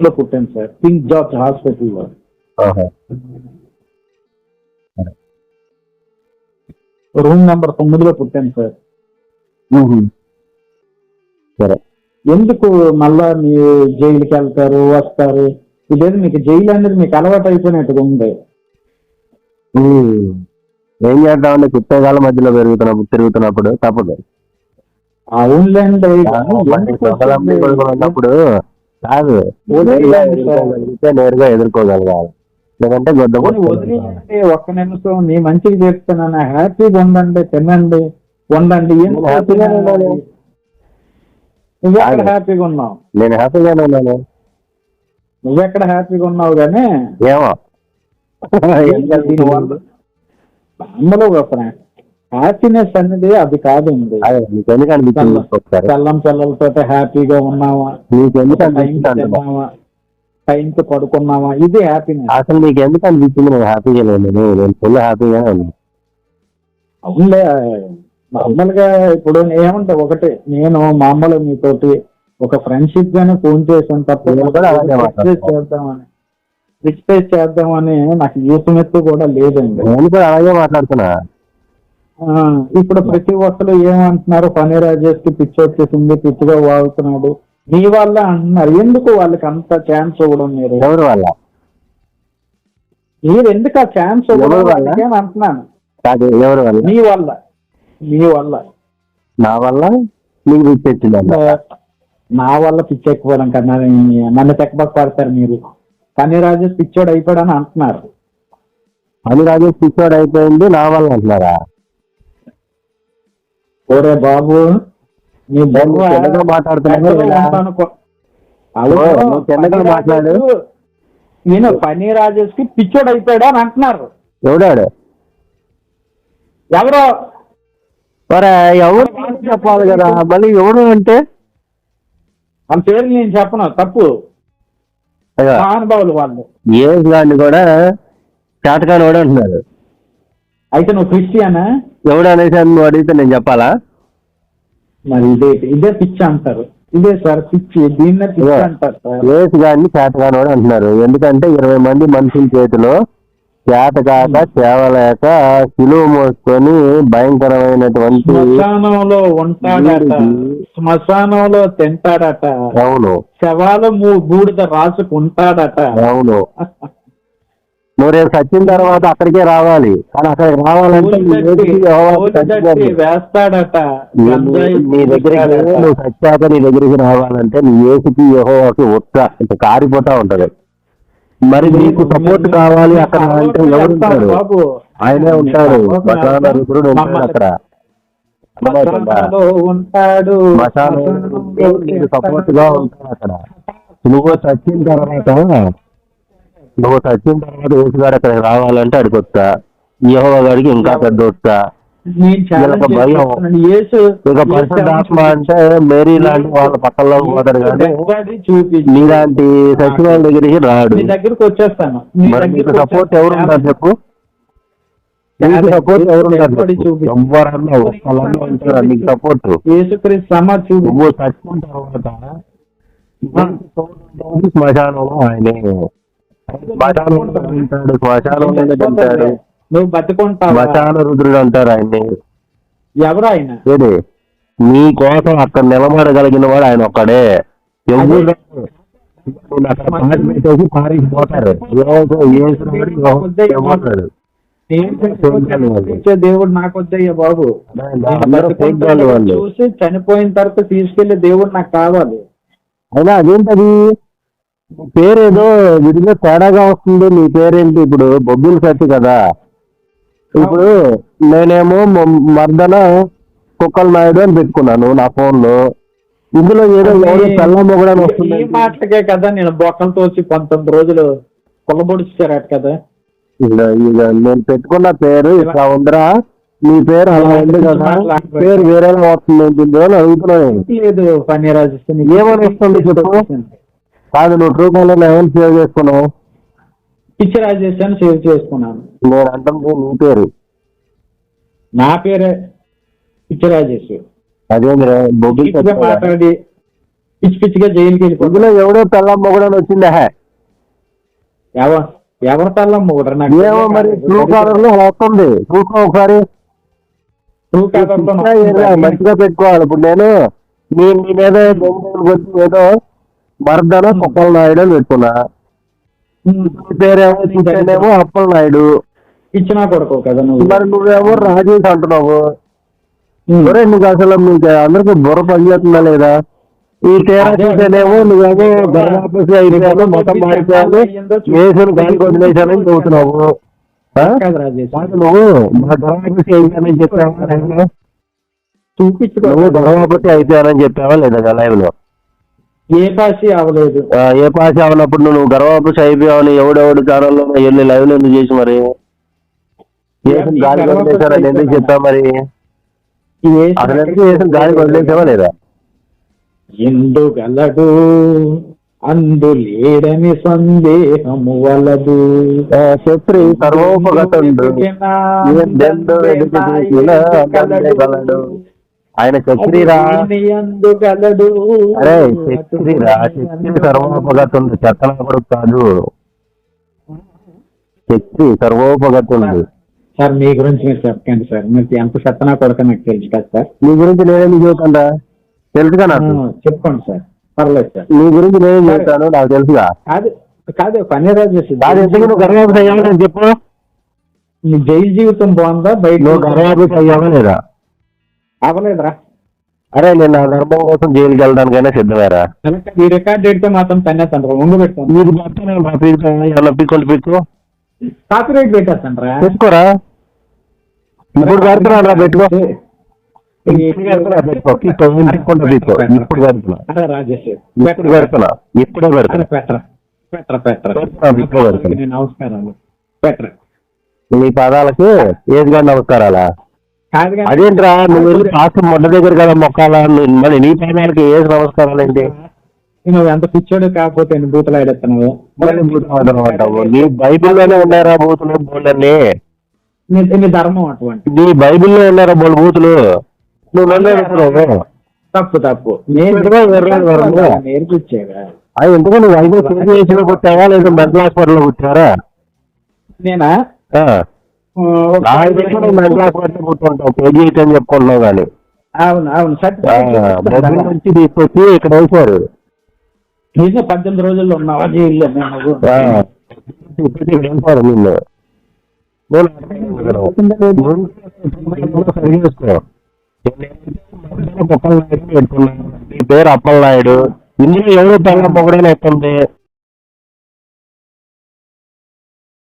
లో పుట్టాను sir, king George హాస్పిటల్లో. రూమ్ నెంబర్ 9లో పుట్టాను సార్. సరే, ఎందుకు మళ్ళా మీరు జైలుకి వెళ్తారు వస్తారు? ఇదేదో మీకు జైలు అనేది మీకు అలవాటు అయిపోయినట్టుగా ఉంది. ఏం చేద్దామంటే కుత్తేగాల మధ్యలో తిరుగుతున్నప్పుడు తప్పదు. అవునులేండి. ఉన్నప్పుడు కాదు, నేరుగా ఎదుర్కోగలగాలి, లేదంటే వదిలేయండి. ఒక్క నిమిషం నీ మంచిగా చెప్తున్నాను, హ్యాపీగా ఉండండి, తినండి, ఉండండి. నువ్వెక్కడ హ్యాపీగా ఉన్నావు? నేను హ్యాపీగానే ఉన్నాను. నువ్వెక్కడ హ్యాపీగా ఉన్నావు కానీ ఏమో అందులో హ్యాపీనెస్ అనేది అది కాదు. పిల్లం పిల్లలతో హ్యాపీగా ఉన్నావా, టైంకి పడుకున్నావా, ఇది హ్యాపీనెస్. అసలు నీకు ఎందుకు అనిపించింది నేను హ్యాపీగా లేను? నేను ఫుల్ హ్యాపీగానే ఉన్నాను. అవునులే, నార్మల్గా ఇప్పుడు ఏమంటా ఒకటి, నేను మామూలు మీతోటి ఒక ఫ్రెండ్షిప్ గానే ఫోన్ చేసాను తప్ప రిక్వెస్ట్ చేద్దామని నాకు యూస్మెత్తు కూడా లేదండి. నేను కూడా అలాగే మాట్లాడుతున్నా. ఇప్పుడు ప్రతి ఒక్కరు ఏమంటున్నారు, పని రాజేష్ కి పిచ్చి వచ్చేసింది, పిచ్చిగా వాగుతున్నాడు, మీ వల్ల అంటున్నారు. ఎందుకు వాళ్ళకి అంత ఛాన్స్ ఇవ్వడం? మీరు ఎవరి వల్ల? మీరు ఎందుకు ఆ ఛాన్స్ ఇవ్వడం వాళ్ళకి అని అంటున్నాను. ఎవరి వల్ల? మీ వల్ల. మీ వల్ల? నా వల్ల నీకు పిచ్చి? నా వల్ల పిచ్చి ఎక్కువడం కన్నా నన్ను తెక్కబాకు పడతారు మీరు. కానీ రాజేష్ పిచ్చోడు అయిపోయాడు అని అంటున్నారు. అని రాజేష్ పిచ్చోడు అయిపోయింది నా వల్ల అంటున్నారా? ఓరే బాబు, నీ మాట్లాడు. నేను పని రాజేష్ కి పిచ్చోడు అయిపోయాడు అని అంటున్నారు. ఎవడాడు? ఎవరో ఎవరు చెప్పాలి కదా. మళ్ళీ ఎవడు అంటే వాళ్ళ పేరు నేను చెప్పను, తప్పు. మహానుభావులు వాళ్ళు. ఏజ్ గాడిని కూడా చాటకాని వాడు అంటున్నారు. అయితే నువ్వు క్రిస్టియనా? ఎవడు అనేసి నువ్వు అడిగితే నేను చెప్పాలా? మరి ఇదే పిచ్చి అంటారు. ఇదే సార్ పిచ్చి, దీన్నే పిచ్చి అంటారు సార్. ఏజ్ గాడిని చాటకాని వాడు అంటున్నారు. ఎందుకంటే 20 మంది మనుషుల చేతిలో చేతకాక చేవలేక సిలువ మోసుకొని భయంకరమైనటువంటి శ్మశానంలో ఉంటాడట, శ్మశానంలో తింటాడట. అవును. శవాల బూడిద రాసుకుంటాడట. అవును. నువ్వు రేపు చచ్చిన తర్వాత అక్కడికే రావాలి. కానీ అక్కడికి రావాలంటే వేస్తాడట. నీ దగ్గరికి నువ్వు చచ్చాక నీ దగ్గరికి రావాలంటే నీ ఏసుకి యెహోవాకి ఒక్క కారిపోతా ఉంటది. మరి నీకు సపోర్ట్ కావాలి అక్కడ అంటే ఎవరు ఉంటారు? ఆయనే ఉంటాడు. రుద్రుడు ఉంటాడు అక్కడ. సపోర్ట్ గా ఉంటాడు అక్కడ. నువ్వు చచ్చిన తర్వాత యేసుగాడు అక్కడికి రావాలంటే అడిగి వస్తా. యెహోవా గాడికి ఇంకా పెద్ద వస్తా. భయం. ఇక పరిశుద్ధాత్మ అంటే మేరీ లాంటి వాళ్ళ పక్కల్లో పోతాడు కానీ నీలాంటి సచివాల దగ్గరికి రాడు. దగ్గరికి వచ్చేస్తాను. మరి నీకు సపోర్ట్ ఎవరు ఉంటారు చెప్పు? నీకు సపోర్ట్ ఎవరు ఉంటారు? ఎవరన్నా ఒక్కళ్ళన్నా ఉంటారా నీకు సపోర్ట్? నువ్వు చచ్చిన తర్వాత శ్మశానంలో ఆయనే. శ్మశానంలో తింటాడు, శ్మశానంలోనే తింటాడు. నువ్వు బతుకుంటావు. శ్మశాన రుద్రుడు అంటారు ఆయన్ని. ఎవరు ఆయన? ఏది నీ కోసం అక్కడ నిలబడగలిగిన వాడు ఆయన ఒక్కడే. ఎవరు పారిపోతారు. దేవుడు నాకు వద్దయ్యా బాబు. చూసి చనిపోయిన తర్వాత తీసుకెళ్లే దేవుడు నాకు కావాలి. అయినా అదేంటది పేరేదో విడిగా తేడాగా వస్తుంది. నీ పేరేంటి? ఇప్పుడు బొబ్బులు కట్టి కదా. ఇప్పుడు నేనేమో మర్దన కుక్కల నాయుడు అని పెట్టుకున్నాను నా ఫోన్ లో. ఇందులో ఏదో తెల్ల మొగడని వస్తుంది. ఈ మాటలకే కదా నేను బొక్కలతో వచ్చి 19 రోజులు కులబొడిచారట కదా. ఇక నేను పెట్టుకున్న పేరు ఇట్లా ఉందిరా, నీ పేరు అలా ఉంది కదా, పేరు వేరేలా వస్తుంది అని అడుగుతున్నాను. లేదు పన్నీరాజు, ఏమని వస్తుంది చెప్పు? కాదు, నువ్వు ట్రూ కాలర్ ఏమైనా సేవ్ చేసుకున్నావు? పిచ్చి రాజేష్ అని సేవ్ చేసుకున్నాను. నేను అంటే నీ పేరు? నా పేరే పిచ్చి రాజేష్. అదేంద్రా బొబ్బిల్ మాట్లాడి పిచ్చి పిచ్చిగా జైలుకి వెళ్ళిపోతుంది. ఇందులో ఎవడో తెల్ల మొగడని వచ్చిందా? ఎవరి తల్లం ఒకటి నాకు ఏమో మరి ట్రూ కాలర్ లో వస్తుంది, చూసుకో ఒకసారి. ట్రూ కాలర్ లో మంచిగా పెట్టుకోవాలి. ఇప్పుడు నేను మీ మీద ఏదో మర్దన కుప్పల నాయుడు అని పెట్టుకున్నా, పేరేమో అప్పల నాయుడు, ఇచ్చినా కొడుకో కదా నువ్వు. మరి నువ్వేమో రాజేష్ అంటున్నావు. ఒరే నీకు అసలు మీకు అందరికి బుర్ర పనిచేస్తుందా లేదా? ఈ తేడా చూసేనేమో నువ్వేమో గర్భాపసి అయిపోయాను, మొత్తం మారిపోయాను, వేసులు గాలి వదిలేశానని చెబుతున్నావు. నువ్వు మా గర్భాపసి అయిపోయానని చెప్పావా? నువ్వు గర్భాపసి అయిపోయానని చెప్పావా లేదా లైవ్ లో? ఏ పాసి అవ్వలేదు. ఏ పాసి అవనప్పుడు నువ్వు గర్భాపసి అయిపోయావని ఎవడెవడు ఛానల్లో వెళ్ళి లైవ్ లో ఎందుకు చేసి మరి గాలి వదిలేశారని ఎందుకు చెప్పావు మరి? అసలు ఎందుకు వేసిన గాలి వదిలేసావా లేదా? ఎందుగలడు అందు లేడని సందేహము వలదు, శత్రి సర్వోపగతుండు ఆయన శక్తిరా. ఎందుగలడు అరే శక్తిరా, శక్తి సర్వోపగతుండు, చెత్తనప్పుడు కాదు, శక్తి సర్వోపగతుండు. సార్ మీ గురించి మీరు చెప్పండి సార్, మీరు ఎంత చెత్తనా కొడక నాకు తెలుసు కదా సార్. మీ గురించి నేనేమి చూడకుండా తెలుసుగా నాకు? చెప్పండి సార్, పర్లేదు సార్. నీ గురించి నేనేం చెప్తాను నాకు తెలుసుగా. కాదు పన్నీరాజు నువ్వు గర్భాపసి అయ్యావా నేను చెప్పు. నీ జైలు జీవితం బాగుందా? బయట నువ్వు గర్భాపసి అయ్యావా లేదా? అవ్వలేదురా. అరే నేను నా ధర్మం కోసం జైలుకి వెళ్ళడానికైనా సిద్ధమేరా. ఈ రికార్డ్ పెడితే మాత్రం తన్నేస్తాను, ముందు పెడతాను. మీరు చెప్తాను పిక్కుంటూ పిక్కు కాపీ రైట్ పెట్టేస్తాను రా. పెట్టుకోరా, ఇప్పుడు పెడుతున్నాను రా, పెట్టుకో. ఇప్పుడే నమస్కారాలు పెట్టరా. నీ పాదాలకు ఏదిగా నమస్కారాలా? అదేంట్రా నువ్వు వెళ్ళి పాస్టర్ మొడ్డ దగ్గర కదా మొక్కాలా, మరి నీ పాదాలకి ఏది నమస్కారాలు ఏంటి? నువ్వు ఎంత పిచ్చోడు కాకపోతే బూతులు ఆడేస్తున్నావు. నీ బైబిల్లోనే ఉన్నారా బూతులు బోళ్ళని? నీ ధర్మం అటువంటి. నీ బైబిల్లో ఉన్నారా బోళ్ళు బూతులు? నువ్వు తప్పు నేర్పించేవా? ఎందుకు నువ్వు ఐదో పుట్టావా లేదా మెంటల్ హాస్పిటల్లో పుట్టారా? నేనా మెంటల్ హాస్పిటల్ పుట్టుంటావు, కేజీ అని చెప్పుకుంటున్నావు కానీ. అవును బొబ్బిలి నుంచి తీసుకొచ్చి ఇక్కడ వేసారు. 18 రోజుల్లో ఉన్నావా జైల్లో? ఇప్పటికి వేసారు నిన్ను. నీ పేరు అప్పల నాయుడు, ఇందులో ఎవరు తెల్ల పొగడైనా ఎక్కండి.